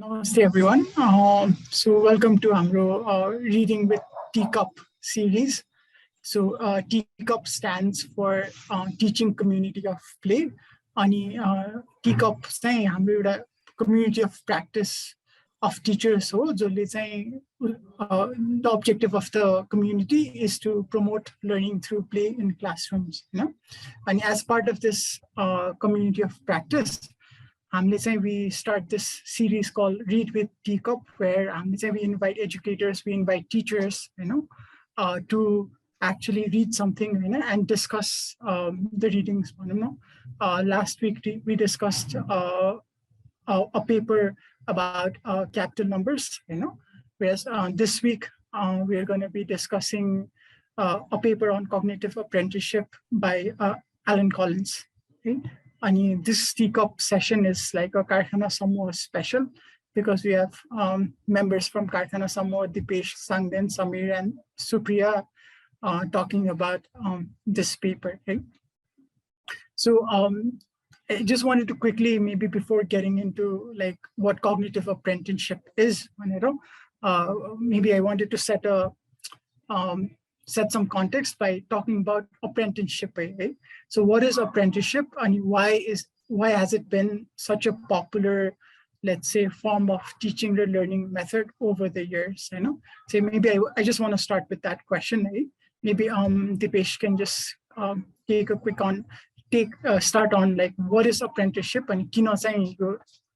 Namaste everyone. So welcome to our Reading with TeaCoP series. So TeaCoP stands for Teaching Community of Play. Ani TeaCoP चाहिँ हाम्रो एउटा community of practice of teachers हो जसले चाहिँ the objective of the community is to promote learning through play in classrooms. And as part of this community of practice, we start this series called Read with TeaCoP, where we invite educators, we invite teachers, to actually read something and discuss the readings. Last week we discussed a paper about capital numbers, whereas this week we are going to be discussing a paper on cognitive apprenticeship by Allan Collins. Okay? And this TeaCoP session is like a Karthana Samuha special because we have members from Karthana Samuha, Dipeshwor, Sangden, Samir, and Supriya talking about this paper. Okay? So I just wanted to quickly, maybe before getting into like what cognitive apprenticeship is, maybe I wanted to set some context by talking about apprenticeship. Right? So what is apprenticeship and why has it been such a popular, let's say, form of teaching or learning method over the years? So maybe I just want to start with that question. Right? Maybe Dipesh can just take a quick start on like what is apprenticeship and kino saying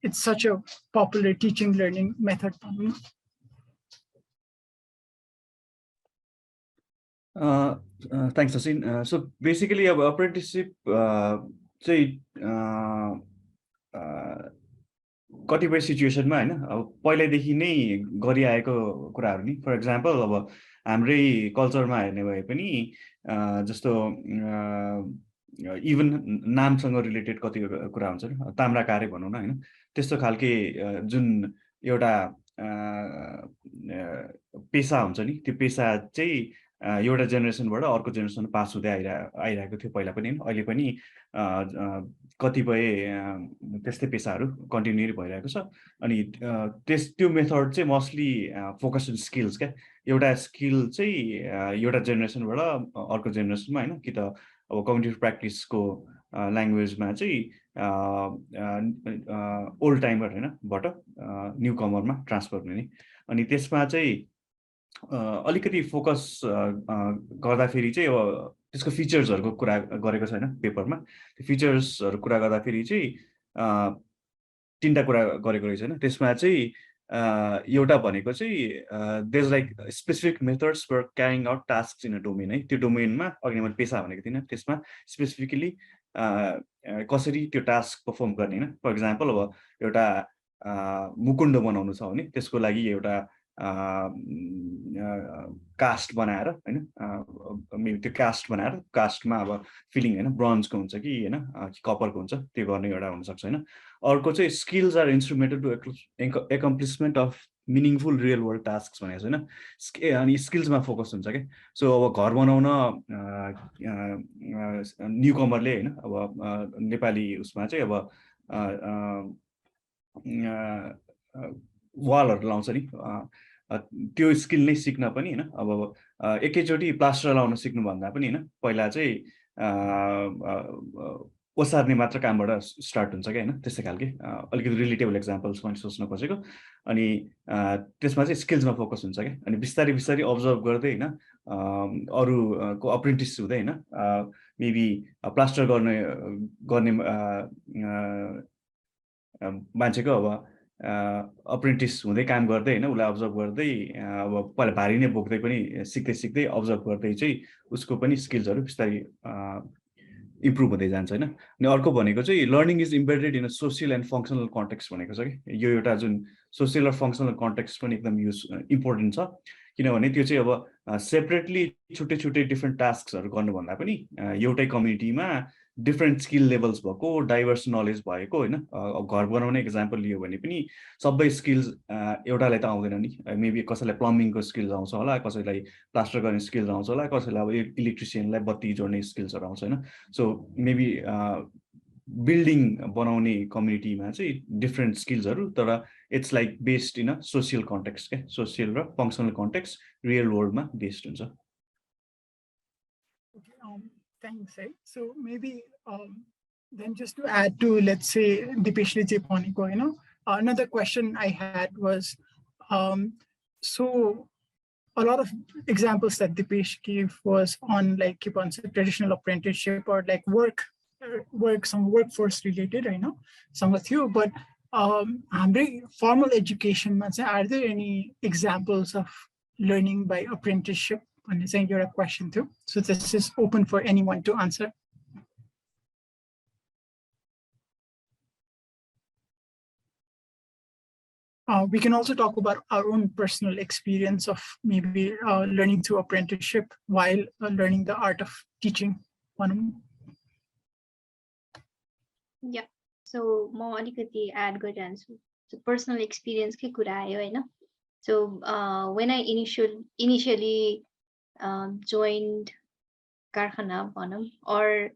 it's such a popular teaching learning method. Thanks, Hasin. So basically, apprenticeship कतिपय सिचुएसनमा हैन अब पहिल्यैदेखि नै गरिआएको कुराहरु नि for example अब हाम्रै कल्चरमा हेर्ने भए पनि जस्तो इभन नामसँग रिलेटेड कति कुरा हुन्छ नि ताम्राकारे भनौं न हैन त्यस्तो खालके जुन एउटा पेशा हुन्छ नि त्यो पेशा चाहिँ एउटा जेनेरेसनबाट अर्को जेनेरेसन पास हुँदै आइरहेको थियो पहिला पनि अहिले पनि कतिपय त्यस्तै पेशाहरू कन्टिन्युअली भइरहेको छ अनि त्यो मेथड चाहिँ मोस्टली फोकस अन स्किल्स क्या एउटा स्किल चाहिँ एउटा जेनेरेसनबाट अर्को जेनेरेसनमा हैन कि त अब कग्निटिभ प्र्याक्टिसको ल्याङ्ग्वेजमा चाहिँ ओल्ड टाइमर हैनबाट न्यू कमरमा ट्रान्सफर हुने अनि त्यसमा चाहिँ अलिकति फोकस गर्दाखेरि चाहिँ अब त्यसको फिचर्सहरुको कुरा गरेको छैन पेपरमा त्यो फिचर्सहरु कुरा गर्दाखेरि चाहिँ तीनटा कुरा गरेको रहेछ हैन त्यसमा चाहिँ एउटा भनेको चाहिँ there is like specific methods for carrying out tasks in a domain है त्यो डोमेनमा अघि मैले पेशा भनेको थिएन त्यसमा स्पेसिफिकली कसरी त्यो टास्क परफर्म गर्ने हैन फर एक्जाम्पल अब एउटा मुकुण्ड बनाउनु छ भने त्यसको लागि एउटा कास्ट बनाएर हैन त्यो कास्ट बनाएर कास्टमा अब फिलिङ हैन ब्रोन्जको हुन्छ कि हैन कपरको हुन्छ त्यो गर्ने एउटा हुन सक्छ हैन अर्को चाहिँ skills are instrumental to accomplishment of meaningful real world tasks भनेको छ हैन अनि स्किल्समा फोकस हुन्छ के सो अब घर बनाउन न्यू कमरले हैन अब नेपाली उसमा चाहिँ अब वालहरु लाउँछ नि त्यो स्किल नै सिक्न पनि हैन अब एकैचोटी प्लास्टर लाउन सिक्नु भन्दा पनि हैन पहिला चाहिँ ओसार्ने मात्र कामबाट स्टार्ट हुन्छ के हैन त्यस्तै खालके अलिकति रिलेटेबल एक्जाम्पल्स पनि सोच्न खोजेको अनि त्यसमा चाहिँ स्किल्समा फोकस हुन्छ के अनि बिस्तारै बिस्तारै अब्जर्भ गर्दै हैन अरूको अप्रेन्टिस हुँदै हैन मेबी प्लास्टर गर्ने मान्छेको अब अप्रेन्टिस हुँदै काम गर्दै हैन उलाई अब्जर्भ गर्दै अब पहिला भारी नै बोक्दै पनि सिक्दै अब्जर्भ गर्दै चाहिँ उसको पनि स्किल्सहरु बिस्तारै इम्प्रुभ हुँदै जान्छ हैन अनि अर्को भनेको चाहिँ learning is embedded in a social and functional context भनेको छ के यो एउटा जुन सोशल र फंक्सनल कन्टेक्स्ट पनि एकदम इम्पोर्टेन्ट छ किनभने त्यो चाहिँ अब सेपरेटली छुट्टै डिफरेन्ट टास्कहरु गर्नु भन्दा पनि एउटै कम्युनिटीमा डिफरेन्ट स्किल लेभल्स भएको डाइभर्स नलेज भएको हैन घर बनाउने एक्जाम्पल लियो भने पनि सबै स्किल्स एउटालाई त आउँदैन नि मेबी कसैलाई प्लम्बिङको स्किल्स आउँछ होला कसैलाई प्लास्टर गर्ने स्किल्स आउँछ होला कसैलाई अब इलेक्ट्रिसियनलाई बत्ती जोड्ने स्किल्सहरु आउँछ हैन सो मेबी बिल्डिङ बनाउने कम्युनिटीमा चाहिँ डिफ्रेन्ट स्किल्सहरू, तर it's like based in a social context क्या, सोसियल र फङ्सनल कन्टेक्स्ट रियल वर्ल्डमा बेस्ड हुन्छ। Thanks. So maybe then just to add to, let's say, Dipeshwor Poniko, another question I had was, so a lot of examples that Dipesh gave was on like keep on traditional apprenticeship or like some workforce related, I know some with you, but formal education, are there any examples of learning by apprenticeship? And I think you're a question too. So this is open for anyone to answer. We can also talk about our own personal experience of maybe learning through apprenticeship while learning the art of teaching. Manu? Yeah, so more alikati add गरिरहन्छु. So personal experience के कुरा आयो हैन. So when I initially joined कारखाना भनौं or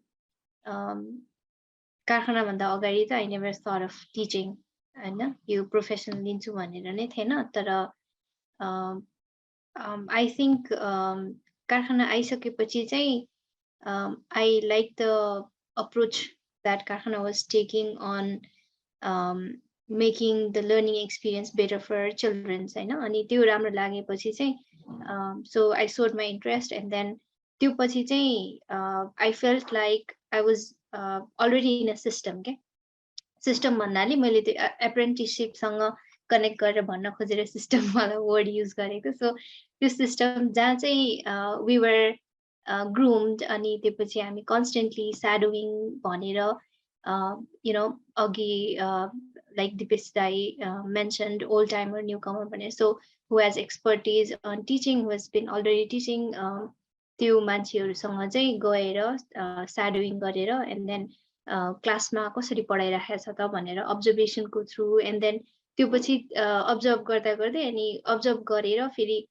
कारखाना भन्दा अगाडि त I never thought of teaching हैन, यो प्रोफेसन लिन्छु भनेर नै थिएन, तर I think कारखाना आइसकेपछि चाहिँ I like the approach that कारखाना was taking on making the learning experience better for children हैन, अनि त्यो राम्रो लागेपछि चाहिँ so I showed my interest, and then त्यो पछि चाहिँ I felt like I was already in a system के सिस्टम भन्नाले मैले त्यो apprenticeship सँग कनेक्ट गरेर भन्न खोजेर सिस्टम वाला वर्ड युज गरेको. सो त्यो सिस्टम जहाँ चाहिँ we were groomed, अनि त्यसपछि हामी constantly shadowing भनेर अघि like Dipesh Dai mentioned old timer newcomer भनेर, so who has expertise on teaching, who has been already teaching, त्यो मान्छेहरुसँग चाहिँ गएर shadowing गरेर and then क्लासमा कसरी पढाइराखेको छ त भनेर अब्जर्भेसनको थ्रु, एन्ड देन त्यो पछि अब्जर्भ गर्दा गर्दै अनि अब्जर्भ गरेर फेरि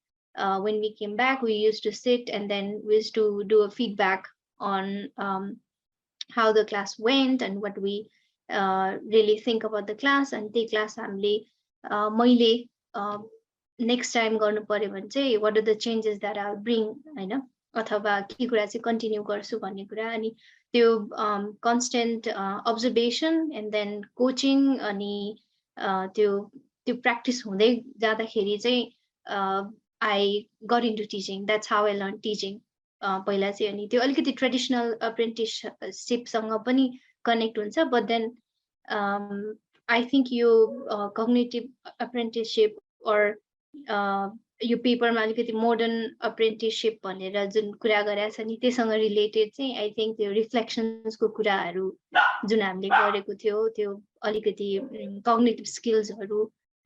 when we came back we used to sit and then we used to do a feedback on how the class went and what we really think about the class, and त्यो class हामीले मैले next time गर्नु पर्यो भने चाहिँ what are the changes that I'll bring हैन, अथवा के कुरा चाहिँ कन्टिन्यू गर्छु भन्ने कुरा, अनि त्यो constant observation and then coaching, अनि त्यो practice हुँदै जाँदाखेरि चाहिँ I got into teaching. That's how I learned teaching. पहिला चाहिँ अनि त्यो अलिकति ट्रेडिसनल अप्रेन्टिसशिपसँग पनि कनेक्ट हुन्छ, but then I think यो cognitive apprenticeship or यो पेपरमा अलिकति मोडर्न अप्रेन्टिसशिप भनेर जुन कुरा गरेको छ नि त्यससँग रिलेटेड चाहिँ आई थिंक त्यो रिफ्लेक्सन्सको कुराहरू जुन हामीले गरेको थियो त्यो अलिकति कग्निटिभ स्किल्सहरू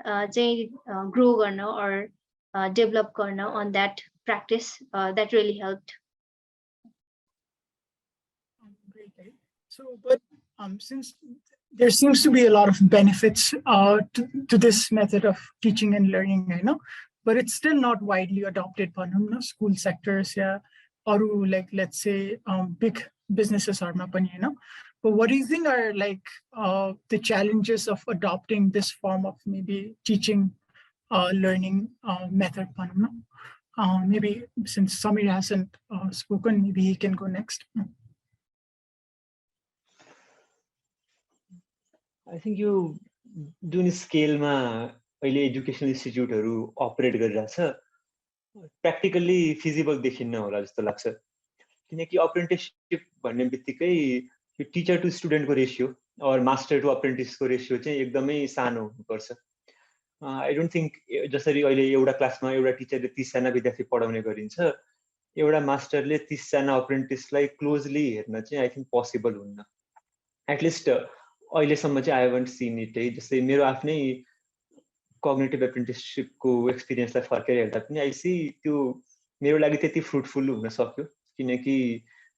चाहिँ ग्रो गर्न or डेभलप गर्न on that practice that really helped. Great. So, but since there seems to be a lot of benefits to this method of teaching and learning, I know, but it's still not widely adopted by school sectors, or like let's say big businesses are not, but what do you think are like the challenges of adopting this form of maybe teaching learning method? Maybe since Samir hasn't spoken, maybe he can go next. I think you do scale ma educational instituteहरू operate गरिरहेछ practically feasible देखिन्न होला जस्तो लाग्छ, किनकि apprenticeship भन्ने बित्तिकै यो teacher to student को रेशियो और मास्टर टु अप्रेन्टिस को रेशियो चाहिँ एकदमै सानो हुनुपर्छ. I don't think जसरी अहिले एउटा क्लासमा एउटा टिचरले 30 जना विद्यार्थी पढाउने गरिन्छ, एउटा मास्टरले 30 जना अप्रेन्टिसलाई क्लोजली हेर्न चाहिँ I think possible हुन्न. At least अहिलेसम्म चाहिँ I haven't seen it. जस्तै मेरो आफ्नै cognitive apprenticeship को एक्सपिरियन्सलाई फर्केर हेर्दा पनि I see त्यो मेरो लागि त्यति फ्रुटफुल हुन सक्यो, किनकि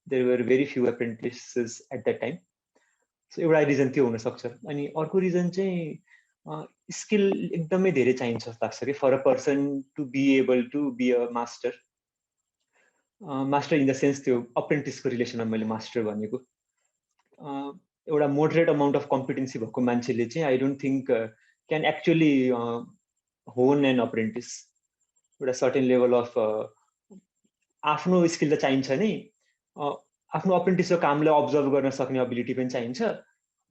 there were very few apprentices at that time. So एउटा रिजन त्यो हुन सक्छ. अनि अर्को रिजन चाहिँ स्किल एकदमै धेरै चाहिन्छ जस्तो लाग्छ कि for a person to be able to be a master. Master in the sense त्यो अप्रेन्टिसको रिलेसनमा मैले मास्टर भनेको. एउटा मोडरेट अमाउन्ट अफ कम्पिटेन्सी भएको मान्छेले चाहिँ I don't think can actually होन एन अप्रेन्टिस। एउटा सर्टेन लेभल अफ आफ्नो स्किल त चाहिन्छ नै, आफ्नो अप्रेन्टिसको कामलाई अब्जर्भ गर्न सक्ने एबिलिटी पनि चाहिन्छ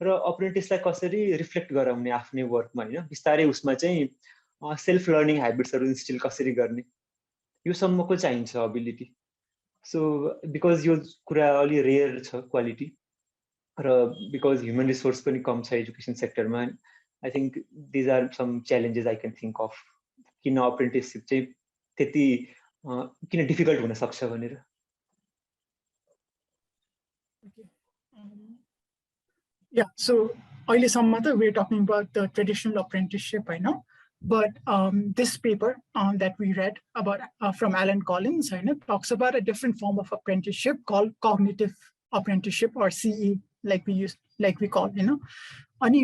र अप्रेन्टिसलाई कसरी रिफ्लेक्ट गराउने आफ्नै वर्कमा होइन, बिस्तारै उसमा चाहिँ सेल्फ लर्निङ ह्याबिट्सहरू इन्स्टिल कसरी गर्ने यो सम्मको चाहिन्छ एबिलिटी। सो बिकज यो कुरा अलि रेयर छ क्वालिटी र बिकज ह्युमन रिसोर्स पनि कम छ एजुकेसन सेक्टरमा, I think these are some challenges I can think of किन अप्रेन्टिससिप चाहिँ त्यति किन डिफिकल्ट हुन सक्छ भनेर। Yeah, so अहिलेसम्म त we're talking about the traditional apprenticeship, I know, but this paper that we read about from Allan Collins, I know, talks about a different form of apprenticeship called cognitive apprenticeship, or CE, like we call, you know. And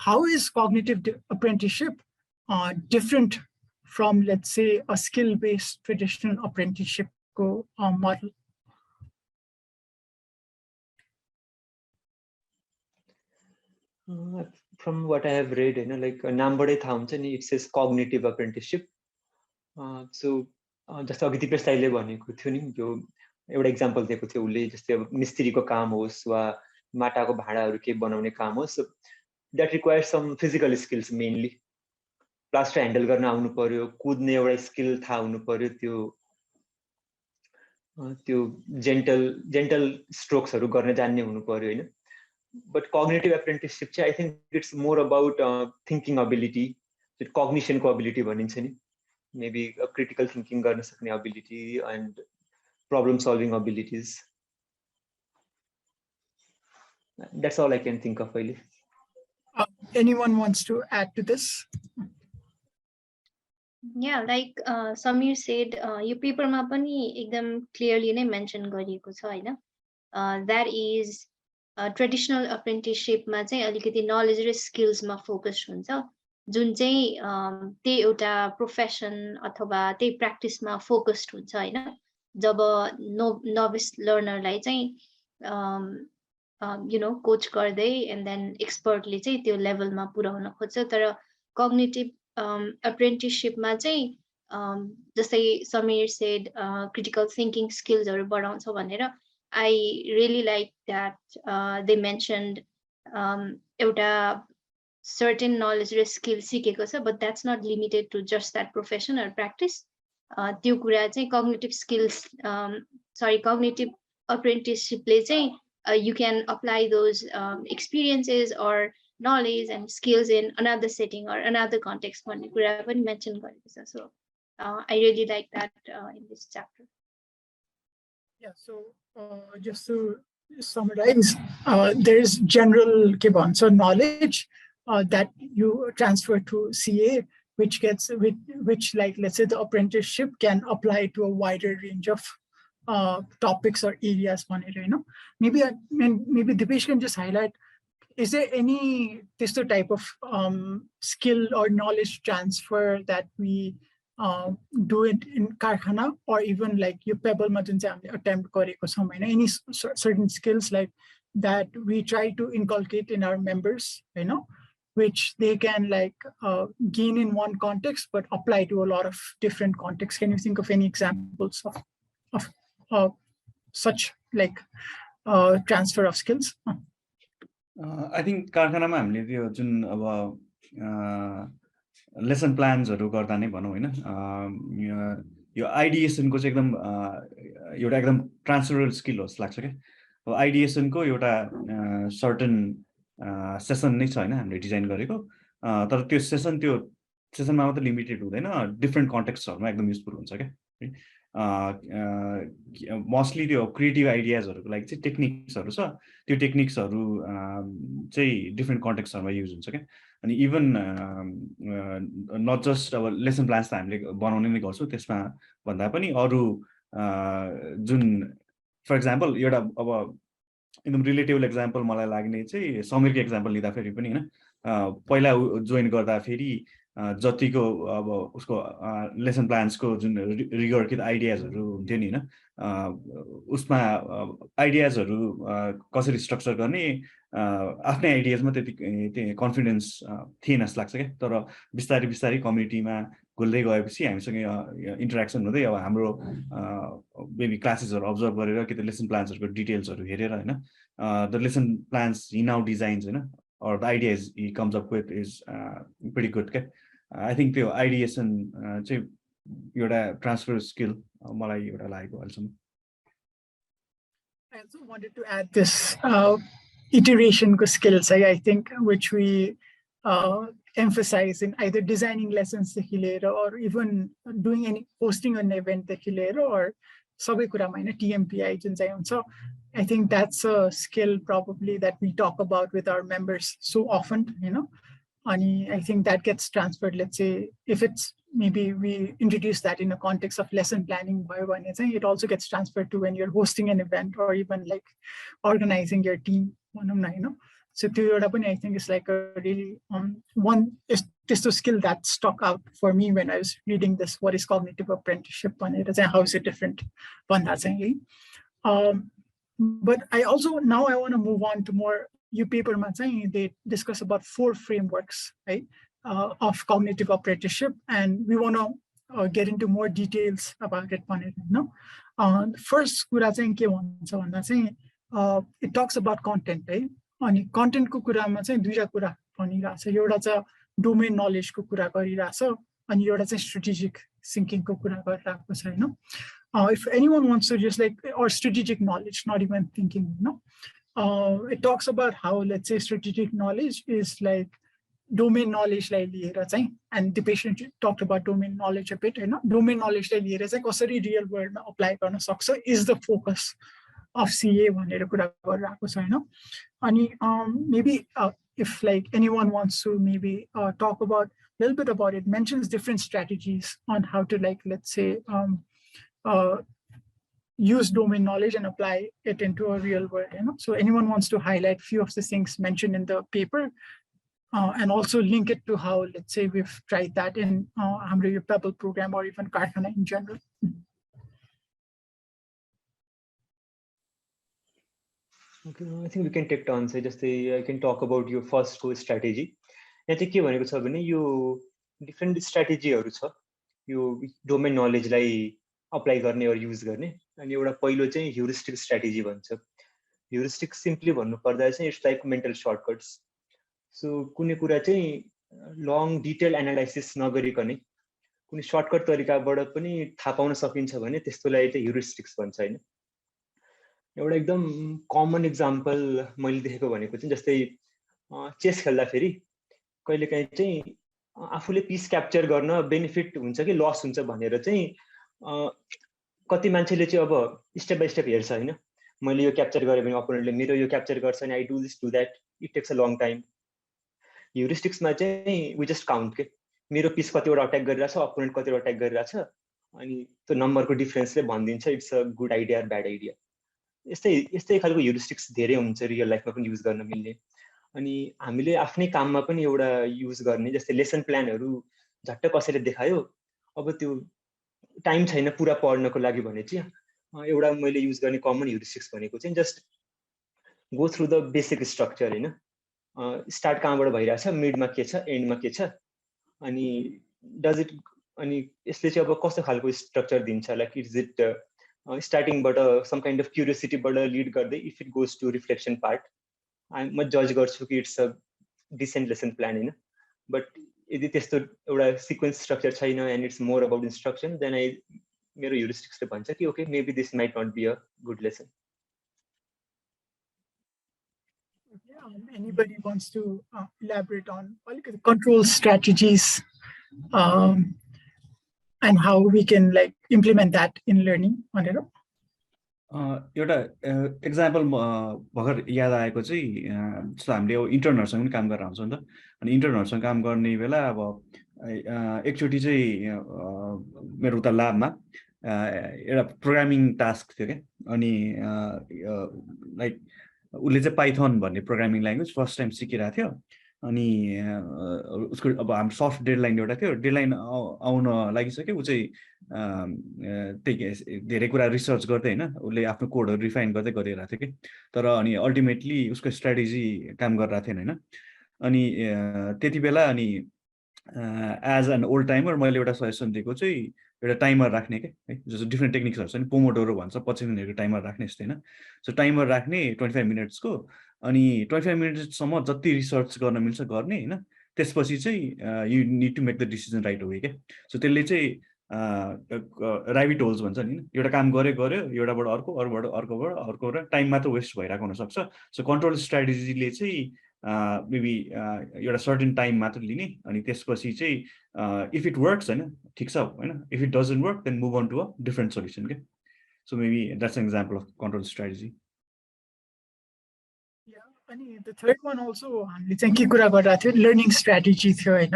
how is cognitive apprenticeship different from, let's say, a skill-based traditional apprenticeship model? From what I have read, like नामबाटै थाहा हुन्छ नि, it says cognitive apprenticeship. So जस्तो अघि दिपेश दाइले भनेको थियो नि, यो एउटा इक्जाम्पल दिएको थियो उसले, जस्तै अब मिस्त्रीको काम होस् वा माटाको भाँडाहरू के बनाउने काम होस्, that requires some physical skills mainly. Plaster handle गर्न आउनु पर्यो, कुद्ने एउटा स्किल थाहा हुनु पर्यो, त्यो जेन्टल स्ट्रोक्सहरू गर्न जान्ने हुनु पर्यो हैन। But cognitive apprenticeship, I think it's more about thinking ability, cognition ability भनिन्छ नि, maybe a critical thinking गर्न सक्ने ability and problem solving abilities. That's all I can think of. Anyone wants to add to this? Yeah, like Samir said, यो पेपरमा पनि एकदम clearly नै mention गरिएको छ हैन, that is ट्रेडिसनल अप्रेन्टिसशिपमा चाहिँ अलिकति नलेज र स्किल्समा फोकस्ड हुन्छ, जुन चाहिँ त्यही एउटा प्रोफेसन अथवा त्यही प्र्याक्टिसमा फोकस्ड हुन्छ हैन। जब नोभिस लर्नरलाई चाहिँ यु नो कोच गर्दै एन्ड देन एक्सपर्टले चाहिँ त्यो लेभलमा पुर्याउन खोज्छ। तर कग्निटिभ अप्रेन्टिसशिपमा चाहिँ जस्तै समीर सेड क्रिटिकल थिङ्किङ स्किल्सहरू बढाउँछ भनेर, I really like that they mentioned एउटा certain knowledge or skill सिकेको छ, but that's not limited to just that profession or practice. त्यो कुरा चाहिँ cognitive skills, cognitive apprenticeshipले चाहिँ you can apply those experiences or knowledge and skills in another setting or another context भन्ने कुरा पनि mention गरेको छ. So I really like that in this chapter. Yeah, so just to summarize, there's general knowledge that you transfer to CA, which like, let's say, the apprenticeship can apply to a wider range of topics or areas. You know, maybe Dipesh can just highlight, is there any this type of skill or knowledge transfer that we do it in Karkhana, or even like you Pebble attempt any certain skills like that we try to inculcate in our members, you know, which they can like gain in one context but apply to a lot of different contexts. Can you think of any examples of such like transfer of skills? I think Karkhana ma hamle त्यो जुन अब lesson प्लान्सहरु गर्दा नै भनौं हैन, यो आइडिएसन को चाहिँ एकदम ट्रान्सफरल स्किल हो जस्तो लाग्छ के। अब आइडिएसन को एउटा सर्टेन सेसन नै छ हैन हामीले डिजाइन गरेको, तर त्यो सेसनमा मात्र लिमिटेड हुँदैन, डिफरेन्ट कन्टेक्स्टहरुमा एकदम युजफुल हुन्छ के। मोस्टली त्यो क्रिएटिभ आइडियाजहरुको लागि चाहिँ टेक्निक्सहरु छ, त्यो टेक्निक्सहरु चाहिँ डिफरेन्ट कन्टेक्स्टहरुमा युज हुन्छ के। अनि इभन नट जस्ट अब लेसन प्लान्स त हामीले बनाउने नै गर्छौं, त्यसमा भन्दा पनि अरु जुन फर एक्जाम्पल एउटा अब एकदम रिलेटेबल एक्जाम्पल मलाई लाग्ने चाहिँ समीरको एक्जाम्पल लिँदा फेरि पनि हैन, पहिला जोइन गर्दा फेरि जतिको अब उसको लेसन प्लान्सको जुन रिगर कि आइडियाजहरू हुन्थ्यो नि होइन उसमा आइडियाजहरू कसरी स्ट्रक्चर गर्ने आफ्नै आइडियाजमा त्यति कन्फिडेन्स थिएन जस्तो लाग्छ क्या तर बिस्तारै बिस्तारै कम्युनिटीमा घुल्दै गएपछि हामीसँग इन्टरेक्सन हुँदै अब हाम्रो मेबी क्लासेसहरू अब्जर्भ गरेर कि त लेसन प्लान्सहरूको डिटेल्सहरू हेरेर होइन the lesson plans he now designs होइन or the ideas he comes up with is pretty good. I think the ideation एउटा transfer skill मलाई एउटा लागेको अहिलेसम्म. I also wanted to add this iteration skills, I think, which we emphasize in either designing lessons or even doing any hosting an event or sabai kurama हैन TMPI जुन चाहिँ हुन्छ. I think that's a skill probably that we talk about with our members so often, you know. And I think that gets transferred. Let's say if it's maybe we introduce that in a context of lesson planning, it also gets transferred to when you're hosting an event or even like organizing your team. You know? So I think it's like a really one is just a skill that stuck out for me when I was reading this. What is cognitive apprenticeship? How is it different? But I also now I want to move on to more. You paper they discuss about 4 frameworks, right, of cognitive apprenticeship, and we want to get into more details about it. No, first, it talks about content, right? And content ko kura ma चाहिँ दुईटा कुरा भनिरहेछ. एउटा चाहिँ domain knowledge को कुरा गरिरहेछ अनि एउटा चाहिँ strategic thinking को कुरा गरिरहेको छ हैन. If anyone wants to just like, or strategic knowledge, not even thinking, you know, it talks about how, let's say, strategic knowledge is like domain knowledge like and the patient talked about domain knowledge a bit, you know, domain knowledge like real world apply is the focus of CA maybe if like anyone wants to maybe talk about a little bit about it, mentions different strategies on how to like, let's say, use domain knowledge and apply it into a real world, you know. So anyone wants to highlight few of the things mentioned in the paper and also link it to how, let's say, we've tried that in Hamre Pebble program or even Karkhana in general. Okay, I think we can take turns. I can talk about your first core strategy. You different strategy you domain knowledge like apply गर्ने or use गर्ने अनि एउटा पहिलो चाहिँ heuristic strategy भन्छ. Heuristic simply भन्नु पर्दा चाहिँ it's like mental shortcuts. So कुनै कुरा चाहिँ long detailed analysis नगरिकनै कुनै shortcut तरिकाबाट पनि थाहा पाउन सकिन्छ भने त्यसलाई चाहिँ heuristics भन्छ हैन. एउटा एकदम common example मैले देखेको भनेको चाहिँ जस्तै चेस खेल्दा फेरि कहिलेकाहीँ चाहिँ आफूले पिस क्याप्चर गर्न बेनिफिट हुन्छ कि लस हुन्छ भनेर चाहिँ कति मान्छेले चाहिँ अब स्टेप बाइ स्टेप हेर्छ हैन. मैले यो क्याप्चर गरे भने अपोनेन्टले मेरो यो क्याप्चर गर्छ नि, I do this do that, it takes a long time. Heuristics मा चाहिँ वी जस्ट काउन्ट के मेरो पिस कतिवटा अट्याक गरिरहेछ, अपोनेन्ट कतिवटा अट्याक गरिरहेछ अनि त्यो नम्बरको डिफरेन्सले भनिदिन्छ it's a good idea or bad idea. यस्तै खालको ह्युरिस्टिक्स धेरै हुन्छ रियल लाइफमा पनि युज गर्न मिल्ने. अनि हामीले आफ्नै काममा पनि एउटा युज गर्ने, जस्तै लेसन प्लानहरु झट्ट कसैले देखायो, अब त्यो टाइम छैन पुरा पढ्नको लागि भने चाहिँ एउटा मैले युज गर्ने कमन ह्युरिस्टिक्स भनेको चाहिँ just go through the basic structure हैन. स्टार्ट कहाँबाट भइराछ, मिडमा के छ, एन्डमा के छ, अनि डज इट, अनि यसले चाहिँ अब कस्तो खालको स्ट्रक्चर दिन्छ, लाइक इज इट स्टार्टिङबाट सम काइन्ड अफ क्युरियोसिटीबाट लिड गर्दै if it goes to reflection part, म जज गर्छु कि it's a decent lesson plan हैन. बट यदि त्यस्तो एउटा सिक्वेन्स स्ट्रक्चर छैन and it's more about instruction, then मेरो ह्युरिस्टिक्सले भन्छ कि okay maybe this might not be a good lesson. Anybody wants to elaborate on control strategies and how we can like implement that in learning? एउटा example भर्खर याद आएको चाहिँ जस्तो हामीले इन्टर्नहरुसँग पनि काम गरेर हुन्छौँ नि त. अनि इन्टर्नहरुसँग काम गर्ने बेला अब एकचोटि चाहिँ मेरो उता ल्याबमा एउटा प्रोग्रामिङ टास्क थियो क्या. अनि लाइक उसले चाहिँ पाइथन भन्ने प्रोग्रामिङ ल्याङ्ग्वेज फर्स्ट टाइम सिकिरहेको थियो. अनि उसको अब हाम्रो सफ्ट डेडलाइन एउटा थियो, डेडलाइन आउन लागिसक्यो, ऊ चाहिँ त्यही धेरै कुरा रिसर्च गर्दै होइन, उसले आफ्नो कोडहरू रिफाइन गर्दै गरिरहेको थियो कि, तर अनि अल्टिमेटली उसको स्ट्राटेजी काम गरिरहेको थिएन होइन। अनि त्यति बेला अनि एज एन ओल्ड टाइमर मैले एउटा सजेसन दिएको चाहिँ एउटा टाइमर राख्ने के है, जस्तो डिफ्रेन्ट टेक्निक्सहरू छ नि, पोमोडोरो भन्छ 25 मिनटको टाइमर राख्ने जस्तो होइन। सो टाइमर राख्ने 25 मिनट्सको, अनि 25 मिनट्ससम्म जति रिसर्च गर्न मिल्छ गर्ने होइन, त्यसपछि चाहिँ you need to make the decision right way के। सो त्यसले चाहिँ राबिट होल्स भन्छ नि, एउटा काम गऱ्यो एउटाबाट अर्को, अरूबाट अर्कोबाट अर्को, र टाइम मात्र वेस्ट भइरहेको हुनसक्छ। सो कन्ट्रोल स्ट्राटेजीले चाहिँ मेबी एउटा सर्टेन टाइम मात्र लिने, अनि त्यसपछि चाहिँ इफ इट वर्क्स होइन ठिक छ होइन, if it doesn't work then move on to a different solution के। So maybe that's an example of control strategy. अनि द थर्ड वान अल्सो हामीले चाहिँ के कुरा गरिरहेको थियो, लर्निङ स्ट्राटेजी थियो होइन।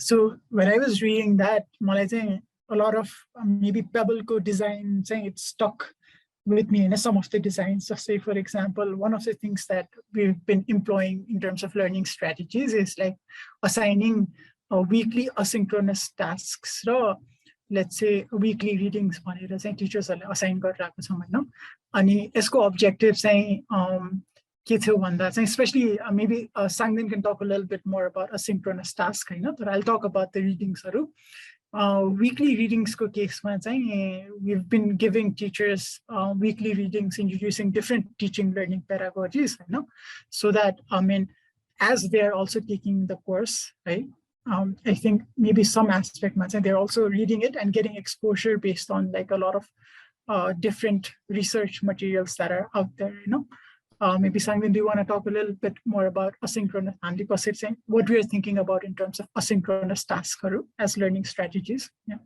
So when I was reading that मलाई चाहिँ a lot of maybe Pebble-को डिजाइन चाहिँ it's stuck with me in some of the designs. So say, for example, one of the things that we've been employing in terms of learning strategies is like assigning weekly asynchronous tasks. So let's say weekly readings भनेर चाहिँ टिचर्सहरुले assign गरिरहेको छौं हैन। अनि यसको objective चाहिँ के थियो भन्दा चाहिँ especially maybe Sangden can talk a little bit more about asynchronous task हैन, but I'll talk about the readingsहरु। Weekly readings को केसमा चाहिँ we've been giving teachers weekly readings introducing different teaching learning pedagogies, you know, so that I mean as they're also taking the course, right, I think maybe some aspect they're also reading it and getting exposure based on like a lot of different research materials that are out there, you know. Maybe Sangden, do you want to talk a little bit more about asynchronous and what we are thinking about in terms of asynchronous tasks as learning strategies? Yeah.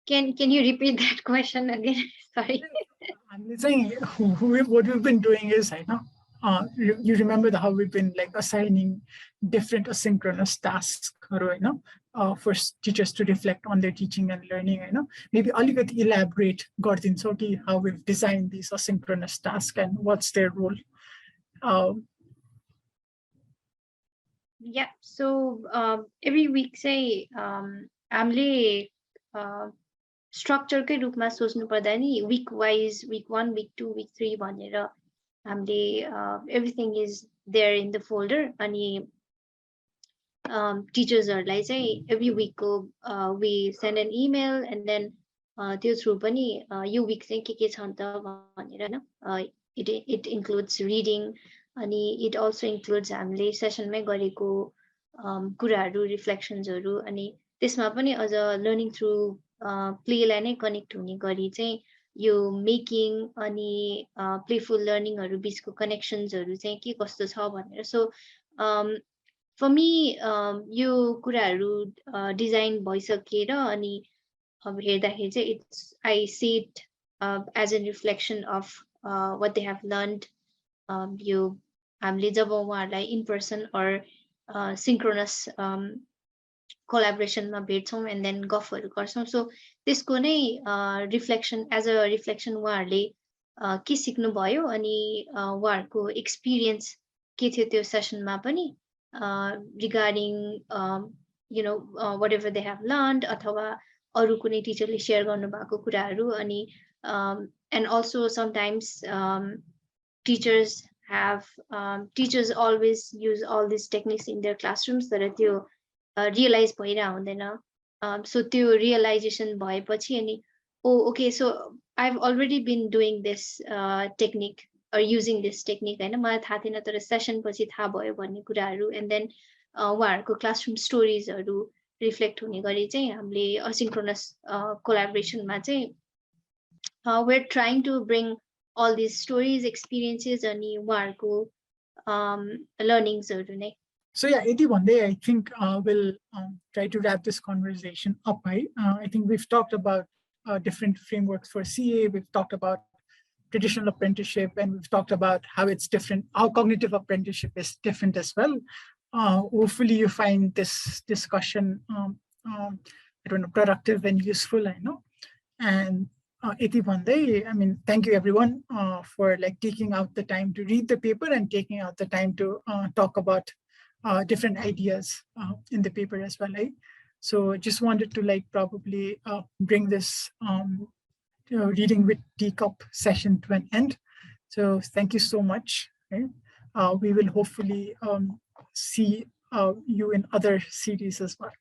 Can you repeat that question again? Sorry. I'm saying what we've been doing is, I know. You remember how we've been like assigning different asynchronous tasks, you know, for teachers to reflect on their teaching and learning, you know. Maybe alikati elaborate how we've designed these asynchronous tasks and what's their role. Yeah, so every week say हामीले structure के रूपमा सोच्नु पर्दा नि week wise, week 1, week 2, week 3 भनेर everything is there in the folder. Ani teachers are like say every week we send an email and then through pani you week say ke chanta bhanera na it includes reading, ani it also includes हामीले session मै गरेको कुराहरु reflections हरु, अनि त्यसमा पनि अझ learning through play लाई नै connect हुने गरी चाहिँ यो making अनि playful learning हरु बीचको connections हरु चाहिँ के कस्तो छ भनेर. So for me यो कुराहरु design भइसकेर अनि अब हेर्दाखेरि चाहिँ it's I see it as a reflection of what they have learned. यो हामीले जब उहाँहरुलाई in person or synchronous collaboration मा भेट्छौं and then गफहरु गर्छौं. So त्यसको नै reflection as a reflection उहाँहरुले के सिक्नु भयो अनि उहाँहरुको experience के थियो त्यो session मा पनि regarding you know whatever they have learned अथवा अरु कुनै टिचरले share गर्नु भएको कुराहरु, अनि and also sometimes teachers always use all these techniques in their classrooms that त्यो realize भइरा हुँदैन. So त्यो realization भएपछि अनि oh okay, so I've already been doing this technique or using this technique हैन, मलाई थाहा थिएन तर session पछि थाहा भयो भन्ने कुराहरु, and then उहाँहरुको classroom stories हरु reflect हुने गरी चाहिँ हामीले asynchronous collaboration मा चाहिँ we're trying to bring all these stories, experiences अनि उहाँहरुको learnings हरु नै. So yeah, Iti, one day I think we'll try to wrap this conversation up. I think we've talked about different frameworks for CA, we've talked about traditional apprenticeship, and we've talked about how it's different, how cognitive apprenticeship is different as well. hopefully you find this discussion I don't know, productive and useful, I know. And iti bhanday, I mean, thank you everyone for like taking out the time to read the paper and taking out the time to talk about different ideas in the paper as well. Right? So just wanted to like probably bring this reading with TeaCoP session to an end. So thank you so much. Right? We will hopefully see you in other series as well.